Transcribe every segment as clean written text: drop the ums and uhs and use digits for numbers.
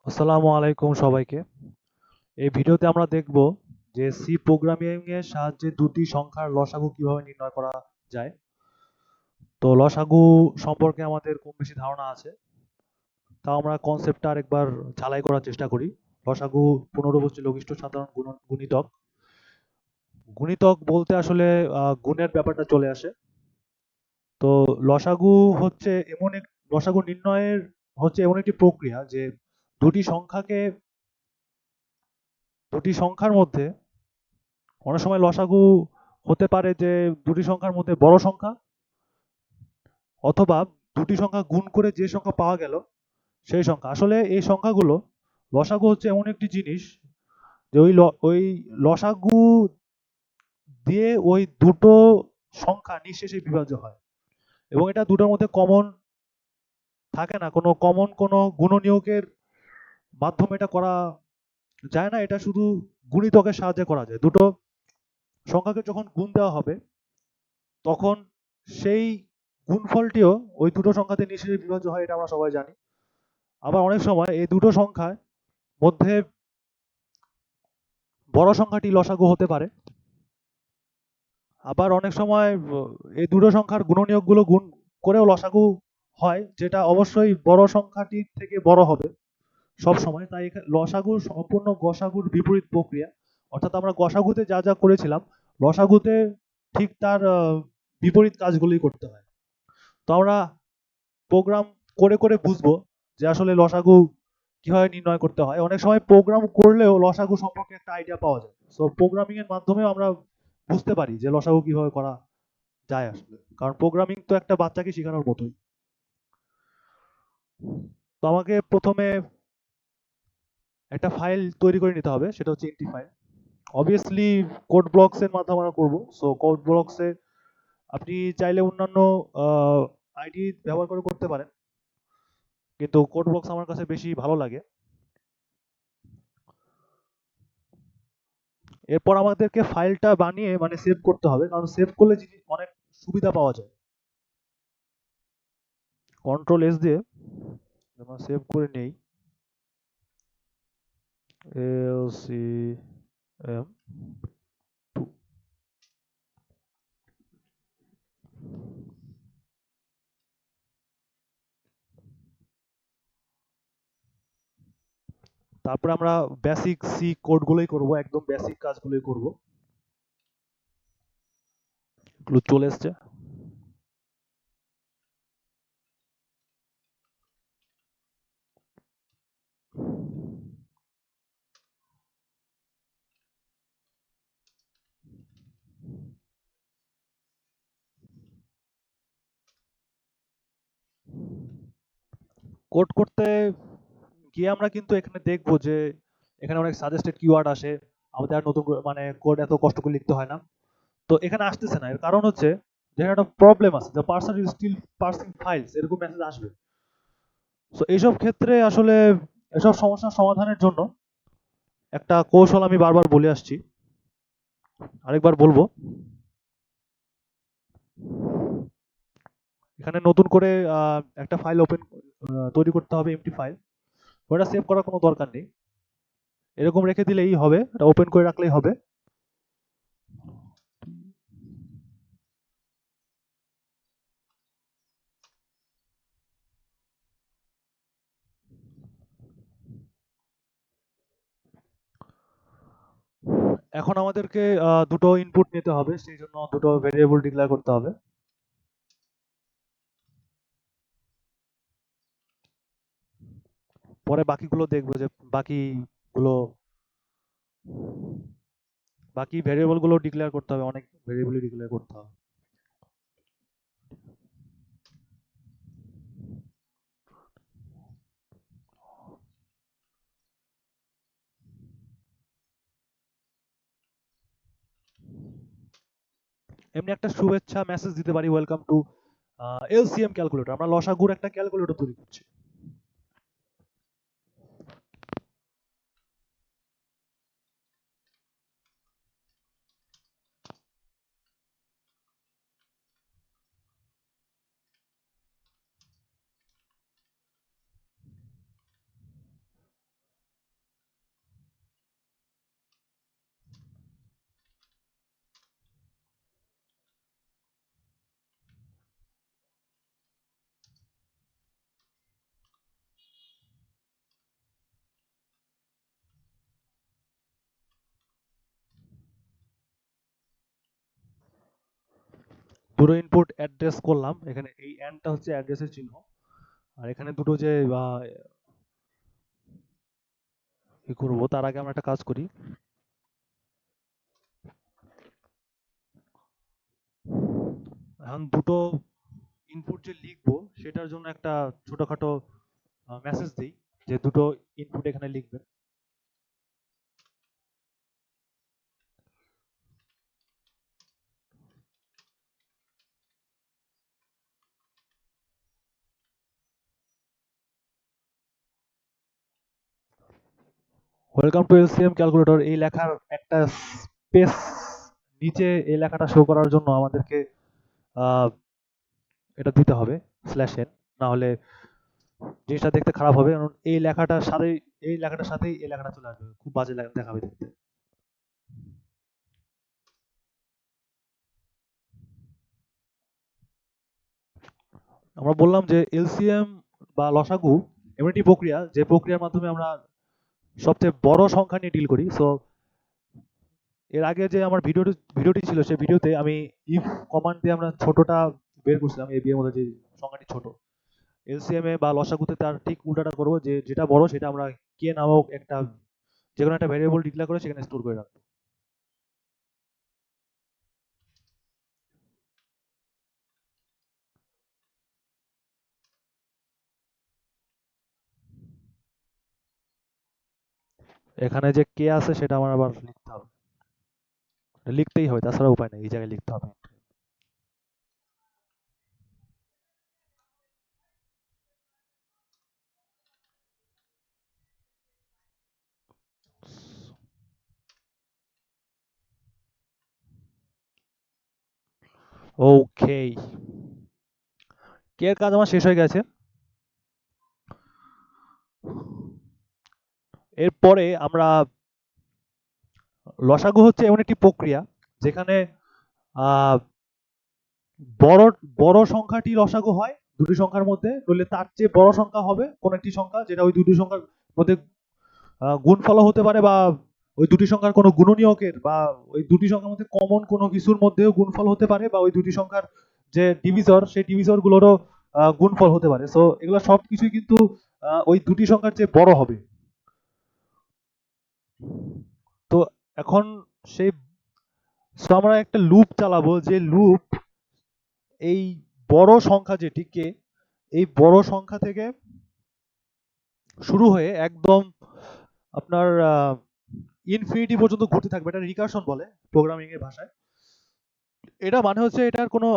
আসসালামু আলাইকুম সবাইকে। এই ভিডিওতে আমরা দেখব যে সি প্রোগ্রামিং এর সাহায্যে দুটি সংখ্যার লসাগু কিভাবে নির্ণয় করা যায়। তো লসাগু সম্পর্কে আমাদের কম বেশি ধারণা আছে, তাও আমরা কনসেপ্টটা আরেকবার ঝালাই করার চেষ্টা করি। লসাগু পুনর্বচনীয় লঘিষ্ঠ সাধারণ গুণিতক। গুণিতক বলতে আসলে গুণের ব্যাপারটা চলে আসে। তো লসাগু হচ্ছে লসাগু নির্ণয়ের হচ্ছে এমন একটি প্রক্রিয়া যে দুটি সংখ্যাকে দুটি সংখ্যার মধ্যে অনেক সময় লসাগু হতে পারে যে দুটি সংখ্যার মধ্যে বড় সংখ্যা, অথবা দুটি সংখ্যা গুণ করে যে সংখ্যা পাওয়া গেল সেই সংখ্যা। আসলে এই সংখ্যাগুলো লসাগু হচ্ছে এমন একটি জিনিস যে ওই লসাগু দিয়ে ওই দুটো সংখ্যা নিঃশেষে বিভাজ্য হয়, এবং এটা দুটোর মধ্যে কমন থাকে না, কোনো গুণনীয়কের মাধ্যমে এটা করা যায় না। এটা শুধু গুণিতকের সাহায্যে করা যায়। দুটো সংখ্যাকে যখন গুণ দেওয়া হবে তখন সেই গুণফলটিও ওই দুটো সংখ্যাতে নিঃশেষে বিভাজ্য হয়, এটা আমরা সবাই জানি। আবার অনেক সময় এই দুটো সংখ্যার মধ্যে বড় সংখ্যাটি লসাগু হতে পারে। আবার অনেক সময় এই দুটো সংখ্যার গুণনীয়কগুলো গুণ করেও লসাগু হয়, যেটা অবশ্যই বড় সংখ্যাটির থেকে বড় হবে সব সময়। তাই লসাগু সম্পূর্ণ গসাগুর বিপরীত প্রক্রিয়া। অর্থাৎ আমরা গসাগুতে যা যা করেছিলাম, লসাগুতে ঠিক তার বিপরীত কাজগুলি করতে হয়। তো আমরা প্রোগ্রাম করে করে বুঝবো যে আসলে লসাগু কিভাবে নির্ণয় করতে হয়। অনেক সময় প্রোগ্রাম করলেও লসাগু সম্পর্কে একটা আইডিয়া পাওয়া যায়। সো প্রোগ্রামিং এর মাধ্যমেও আমরা বুঝতে পারি যে লসাগু কিভাবে করা যায় আসলে, কারণ প্রোগ্রামিং তো একটা বাচ্চাকে শেখানোর মতোই। তো আমাকে প্রথমে একটা ফাইল তৈরি করে নিতে হবে, সেটা হচ্ছে empty file. Obviously code blocks এর মাধ্যমে আমরা করব। সো কোড ব্লকসে আপনি চাইলে অন্যান্য আইডি ব্যবহার করে করতে পারেন, কিন্তু কোড ব্লকস আমার কাছে বেশি ভালো লাগে। এরপর আমাদেরকে ফাইলটা বানিয়ে মানে সেভ করতে হবে, কারণ সেভ করলে জিনিস অনেক সুবিধা পাওয়া যায়। কন্ট্রোল এস দিয়ে আমরা সেভ করে নেই। LCM2। তারপরে আমরা বেসিক সি কোডগুলোই করব, একদম বেসিক কাজগুলোই করব। এগুলো চলে এসছে। কোড করতে গিয়ে আমরা কিন্তু এখানে দেখবো যে এখানে অনেক সাজেস্টেড কিওয়ার্ড আসে, আমাদের আর নতুন মানে কোড এত কষ্ট করে লিখতে হয় না। তো এখানে আসতেছে না, এর কারণ হচ্ছে যে একটা প্রবলেম আছে, the person is still parsing files, এরকম মেসেজ আসবে। সো এইসব ক্ষেত্রে আসলে এসব সমস্যার সমাধানের জন্য একটা কৌশল আমি বারবার বলে আসছি, আরেকবার বলবো। এখানে নতুন করে একটা ফাইল তৈরি করতে হবে, এমটি ফাইল। ওটা সেভ করার কোনো দরকার নেই, এরকম রেখে দিলেই হবে, এটা ওপেন করে রাখলেই হবে। এখন আমাদেরকে দুটো ইনপুট নিতে হবে, সেই জন্য দুটো ভেরিয়েবল ডিক্লেয়ার করতে হবে। পরে বাকিগুলো দেখবো যে বাকিগুলো বাকি ভেরিয়েবল গুলো ডিক্লেয়ার করতে হবে, অনেক ভেরিয়েবলই ডিক্লেয়ার করতে হবে। এমনি একটা শুভেচ্ছা মেসেজ দিতে পারি, ওয়েলকাম টু এলসিএম ক্যালকুলেটর। আমরা লসাগুর একটা ক্যালকুলেটর তৈরি করছি। দুটো ইনপুট অ্যাড্রেস করলাম, এখানে এই এন্ডটা হচ্ছে অ্যাড্রেসের চিহ্ন, আর এখানে দুটো যে কি করবো তার আগে আমরা একটা কাজ করি। এখন দুটো ইনপুট যে লিখবো সেটার জন্য একটা ছোটখাটো মেসেজ দিই যে দুটো ইনপুট এখানে লিখবেন। ওয়েলকাম টু এলসিএম ক্যালকুলেটর, এই লেখার একটা স্পেস নিচে এই লেখাটা শো করার জন্য আমাদেরকে আহ, এটা দিতে হবে স্ল্যাশ এন, না হলে জিনিসটা দেখতে খারাপ হবে, কারণ এই লেখাটার সাথেই এই লেখাটা চলে আসবে, খুব বাজে দেখাবে দেখতে। আমরা বললাম যে এলসিএম বা লসাগু এমন একটি প্রক্রিয়া যে প্রক্রিয়ার মাধ্যমে আমরা সবচেয়ে বড় সংখ্যা নিয়ে ডিল করি। সো এর আগে যে আমার ভিডিওটি ছিল সেই ভিডিওতে আমি ইফ কমান্ড দিয়ে আমরা ছোটটা বের করছিলাম, এই বিয়ের মধ্যে যে সংখ্যাটি ছোট। এলসিএম এ বা লসাগুতে তার ঠিক উল্টাটা করবো, যে যেটা বড় সেটা আমরা কে নামক একটা যে কোনো একটা ভ্যারিয়েবল ডিক্লেয়ার করে সেখানে স্টোর করে রাখবো। এখানে যে কে আছে সেটা আমার আবার লিখতে হবে, লিখতেই হবে, তাছাড়া উপায় নেই, এই জায়গায় লিখতে হবে। ওকে, কে এর কাজ আমার শেষ হয়ে গেছে। এরপরে আমরা লসাগু হচ্ছে এমন একটি প্রক্রিয়া যেখানে আহ, বড় বড় সংখ্যাটি লসাগু হয় দুটি সংখ্যার মধ্যে, নইলে তার চেয়ে বড় সংখ্যা হবে কোন একটি সংখ্যা যেটা ওই দুটি সংখ্যার মধ্যে গুণফলও হতে পারে, বা ওই দুটি সংখ্যার কোনো গুণনীয়কের বা ওই দুটি সংখ্যার মধ্যে কমন কোনো কিছুর মধ্যেও গুণফল হতে পারে, বা ওই দুটি সংখ্যার যে ডিভিজর সেই ডিভিজর গুলোরও গুণফল হতে পারে। সো এগুলো সব কিছুই কিন্তু ওই দুটি সংখ্যার চেয়ে বড় হবে। তো এখন সেই সো আমরা একটা লুপ চালাবো, যে লুপ এই বড় সংখ্যা যেটিকে এই বড় সংখ্যা থেকে শুরু হয়ে একদম আপনার ইনফিনিটি পর্যন্ত ঘুরতে থাকবে, এটা রিকারশন বলে প্রোগ্রামিং এর ভাষায়। এটা মানে হচ্ছে এটার কোনো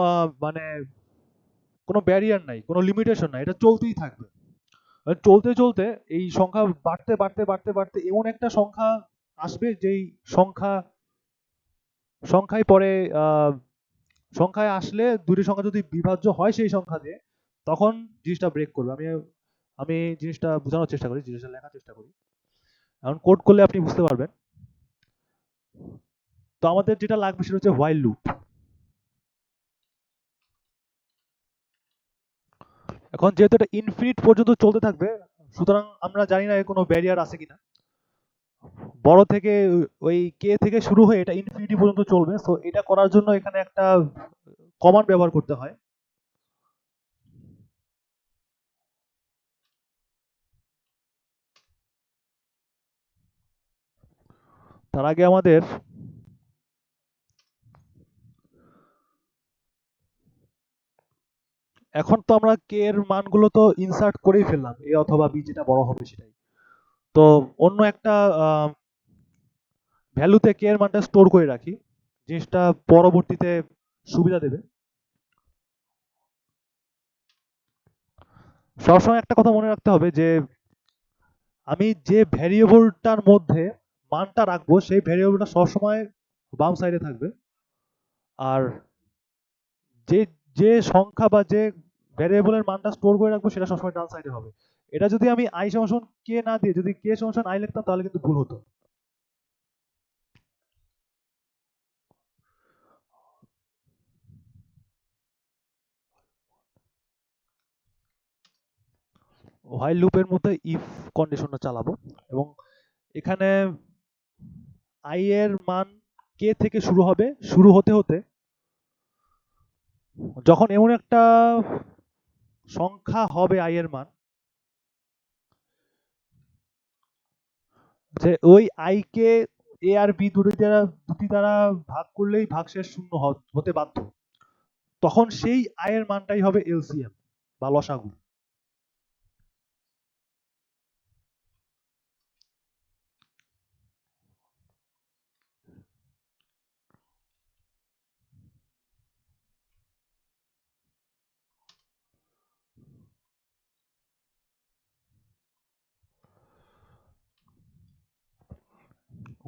মানে কোনো ব্যারিয়ার নাই, কোনো লিমিটেশন নাই, এটা চলতেই থাকবে। আর চলতে চলতে এই সংখ্যা বাড়তে বাড়তে বাড়তে বাড়তে এমন একটা সংখ্যা আসবে যেই সংখ্যা সংখ্যায় পরে সংখ্যায় আসলে দুটি সংখ্যা যদি বিভাজ্য হয় সেই সংখ্যা দিয়ে, তখন জিনিসটা ব্রেক করবে। আমি আমি জিনিসটা বোঝানোর চেষ্টা করি, জিনিসটা লেখার চেষ্টা করি, এখন কোড করলে আপনি বুঝতে পারবেন। তো আমাদের যেটা লাগবে সেটা হচ্ছে হোয়াইল লুপ। এখন যেহেতু এটা ইনফিনিট পর্যন্ত চলতে থাকবে, সুতরাং আমরা জানি না এর কোনো ব্যারিয়ার আছে কিনা। বড় থেকে ওই কে থেকে শুরু হয়ে এটা ইনফিনিটি পর্যন্ত চলবে। সো এটা করার জন্য এখানে একটা কমান্ড ব্যবহার করতে হয়। তার আগে আমাদের এখন তো আমরা কে এর মানগুলো তো ইনসার্ট করেই ফেললাম, এ অথবা বি যেটা বড় হবে সেটাই। তো অন্য একটা ভ্যালুতে কে এর মানটা স্টোর করে রাখি, জিনিসটা পরবর্তীতে সুবিধা দেবে। সবসময় একটা কথা মনে রাখতে হবে যে আমি যে ভ্যারিয়েবলটার মধ্যে মানটা রাখবো সেই ভ্যারিয়েবলটা সবসময় বাম সাইডে থাকবে, আর যে যে সংখ্যা বা যে ভ্যারিয়েবলের মানটা স্টোর করে রাখবো সেটা সবসময় ডান সাইডে হবে। এটা যদি আমি আই সমান কে না দিয়ে যদি কে সমান আই লিখতাম তাহলে কিন্তু ভুল হতো। হোয়াইল লুপের মধ্যে ইফ কন্ডিশনটা চালাবো, এবং এখানে আই এর মান কে থেকে শুরু হবে, শুরু হতে হতে যখন এমন একটা সংখ্যা হবে i এর মান, যে ওই i K a R b দুটি দ্বারা ভাগ করলেই ভাগশেষ শূন্য হতে বাধ্য, তখন সেই i এর মানটাই হবে এলসিএম বা লসাগু।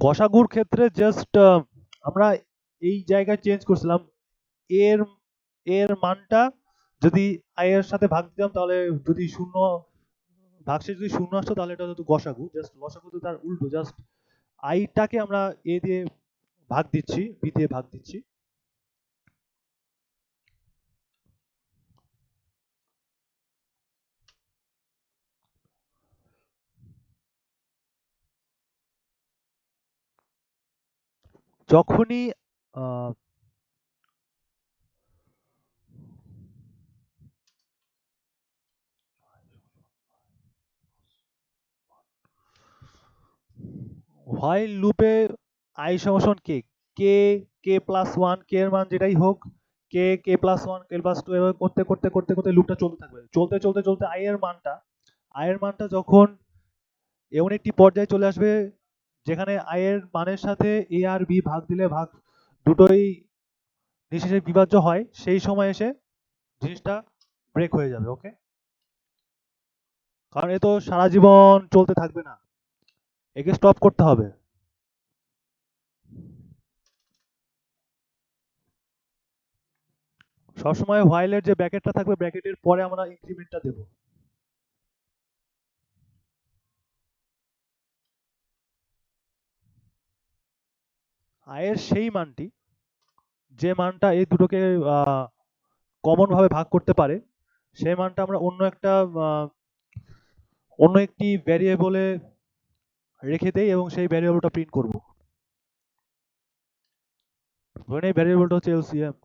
গসাগুর ক্ষেত্রে জাস্ট আমরা এই জায়গায় চেঞ্জ করছিলাম, এর এর মানটা যদি i এর সাথে ভাগ দিতাম, তাহলে যদি শূন্য ভাগশেষ যদি শূন্য আসতো, তাহলে এটা হতো গসাগু। জাস্ট লসাগু তো তার উল্টো, জাস্ট i টাকে আমরা a দিয়ে ভাগ দিচ্ছি, b দিয়ে ভাগ দিচ্ছি। যখনই আহ, while লুপে i সমান k, k k plus one, k এর মান যেটাই হোক, k k plus one, k plus two, এভাবে করতে করতে করতে করতে লুপটা চলতে থাকবে। চলতে চলতে চলতে i এর মানটা যখন এমন একটি পর্যায়ে চলে আসবে যেখানে i এর মানের সাথে a আর b ভাগ দিলে ভাগ দুটোই নিঃশেষে বিভাজ্য হয়, সেই সময় এসে জিনিসটা ব্রেক হয়ে যাবে। ওকে, কারণ এ তো সারা জীবন চলতে থাকবে না, একে স্টপ করতে হবে। সবসময় while এর যে ব্র্যাকেটটা থাকবে, ব্র্যাকেটের পরে আমরা ইনক্রিমেন্টটা দেব। i এর সেই মানটি, যে মানটা এই দুটোকে কমন ভাবে ভাগ করতে পারে, সেই মানটা আমরা অন্য একটি ভ্যারিয়েবলে রেখে দেই এবং সেই ভ্যারিয়েবলটা প্রিন্ট করব। ধরে এই ভ্যারিয়েবলটা হচ্ছে এলসিএম।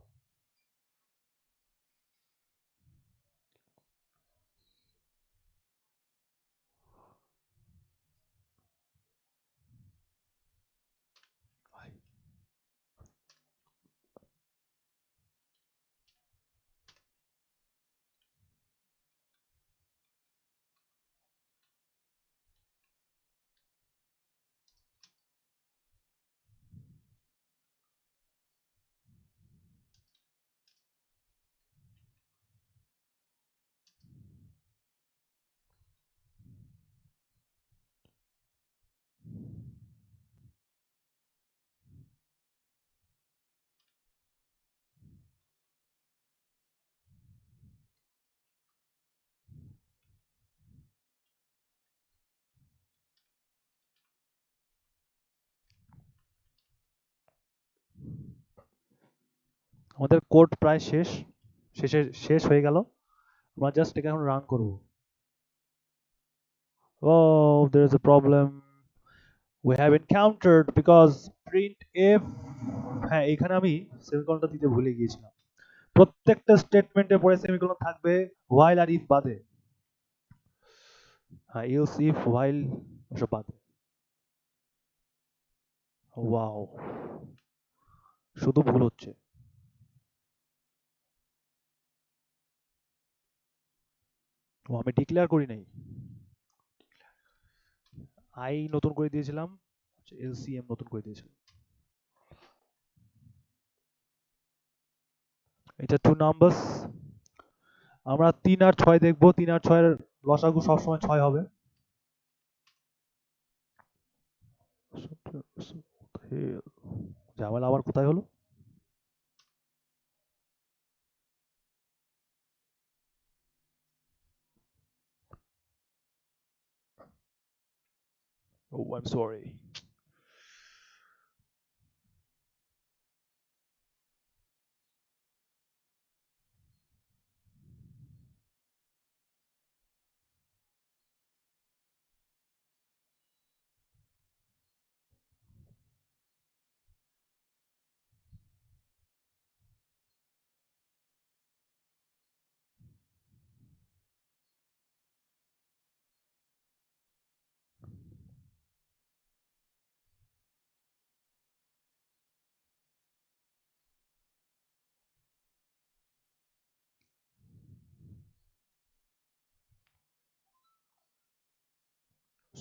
আমাদের কোড প্রায় শেষ হয়ে গেল। আমরা জাস্ট এখানে এখন রান করব। Oh, there is a problem we have encountered because printf, হ্যাঁ এখানে আমি সেমিকোলনটা দিতে ভুলে গিয়েছিলাম। প্রত্যেকটা স্টেটমেন্টের পরে সেমিকোলন থাকবে, while আর if বাদে। হ্যাঁ, else if while ওসব বাদে। ওয়াও, শুধু ভুল হচ্ছে। ও, আমি ডিক্লেয়ার করি নাই, আই নতুন করে দিয়েছিলাম, এলসিএম নতুন করে দিয়েছিলাম। এটা টু নাম্বারস, আমরা 3 আর 6 দেখবো। 3 আর 6 এর লসাগু সবসময় 6 হবে। ঝামেলা আবার কোথায় হলো? Oh, I'm sorry.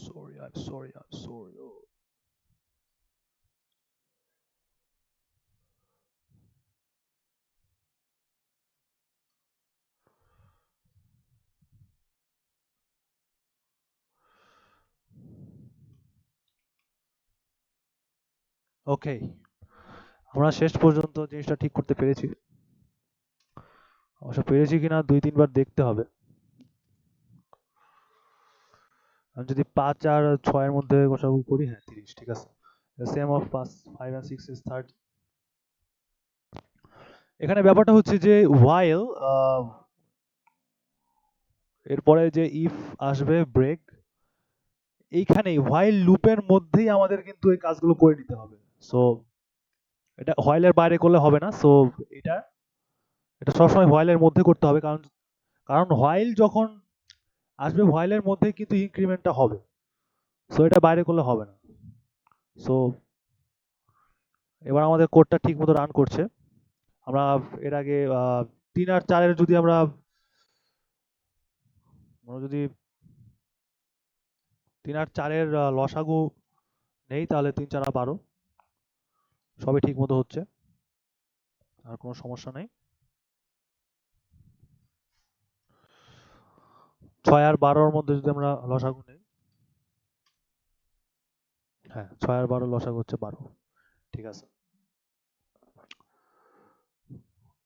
sorry. Oh. ওকে, আমরা শেষ পর্যন্ত জিনিসটা ঠিক করতে পেরেছি। অবশ্য পেরেছি কিনা 2-3 বার দেখতে হবে। আমি যদি 5 আর 6 এর মধ্যে গোসাগু করি, হ্যাঁ 30, ঠিক আছে। The sum of 5 and 6 is 30. এখানে ব্যাপারটা হচ্ছে যে while এরপরে যে if আসবে ব্রেক, এইখানেই while লুপের মধ্যেই আমাদের কিন্তু এই কাজগুলো করে নিতে হবে। সো এটা while এর বাইরে করলে হবে না। সো এটা এটা সবসময় while এর মধ্যে করতে হবে, কারণ কারণ while যখন আসবে while এর মধ্যেই কিন্তু ইনক্রিমেন্টটা হবে। সো এটা বাইরে করলে হবে না। সো এবার আমাদের কোডটা ঠিক মতো রান করছে। আমরা এর আগে 3 আর 4 এর যদি আমরা যদি 3 আর 4 এর লসাগু নেই, তাহলে 3 4 12, সবই ঠিক মতো হচ্ছে, আর কোনো সমস্যা নেই। 6 আর 12 এর মধ্যে যদি আমরা লসাগু নেই, হ্যাঁ 6 আর 12 লসাগু হচ্ছে 12, ঠিক আছে।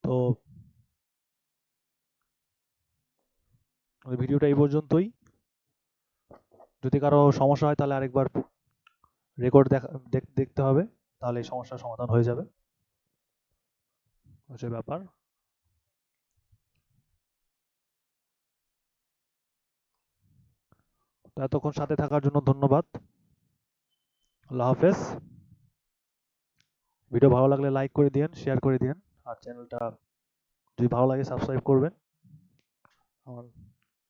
তো ভিডিওটা এই পর্যন্তই। যদি কারো সমস্যা হয় তাহলে আরেকবার রেকর্ড দেখতে হবে, তাহলে এই সমস্যার সমাধান হয়ে যাবে, হচ্ছে ব্যাপার। তো এতক্ষণ সাথে থাকার জন্য ধন্যবাদ। আল্লাহ হাফেজ। ভিডিও ভালো লাগলে লাইক করে দিন, শেয়ার করে দিন, আর চ্যানেলটা যদি ভালো লাগে সাবস্ক্রাইব করবেন।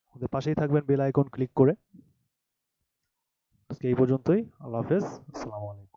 আমাদের পাশেই থাকবেন বেল আইকন ক্লিক করে। আজকে এই পর্যন্তই। আল্লাহ হাফেজ। আসসালামু আলাইকুম।